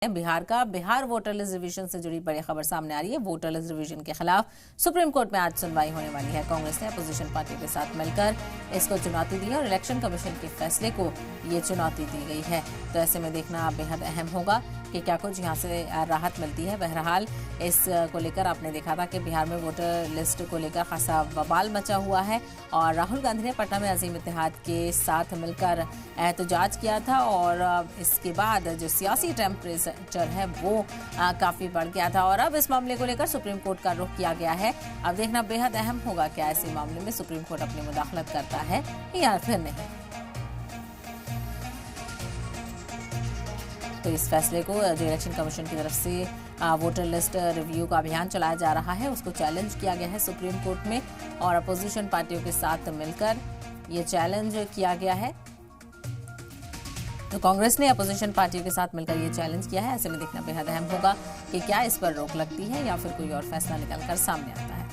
Bihar voter list revision से जुड़ी बड़ी खबर सामने आ रही है। वोटर लिस्ट रिवीजन के खिलाफ सुप्रीम कोर्ट में आज सुनवाई होने वाली है। कांग्रेस ने अपोजिशन पार्टियों के साथ मिलकर इसको चुनौती दी है और इलेक्शन कमीशन के फैसले को ये चुनौती दी गई है। तो ऐसे में देखना बेहद अहम होगा कि क्या कुछ यहाँ से राहत मिलती है। बहरहाल इस को लेकर आपने देखा था कि बिहार में वोटर लिस्ट को लेकर खासा बवाल मचा हुआ है और राहुल गांधी ने पटना में अजीम इत्तेहाद के साथ मिलकर एहतजाज किया था और इसके बाद जो सियासी टेम्परेचर है वो काफ़ी बढ़ गया था और अब इस मामले को लेकर सुप्रीम कोर्ट का रुख किया गया है। अब देखना बेहद अहम होगा क्या ऐसे मामले में सुप्रीम कोर्ट अपनी मुदाखलत करता है या फिर नहीं। तो इस फैसले को जो इलेक्शन कमीशन की तरफ से वोटर लिस्ट रिव्यू का अभियान चलाया जा रहा है उसको चैलेंज किया गया है सुप्रीम कोर्ट में और अपोजिशन पार्टियों के साथ मिलकर ये चैलेंज किया गया है। तो कांग्रेस ने अपोजिशन पार्टियों के साथ मिलकर ये चैलेंज किया है। ऐसे में देखना बेहद अहम होगा कि क्या इस पर रोक लगती है या फिर कोई और फैसला निकलकर सामने आता है।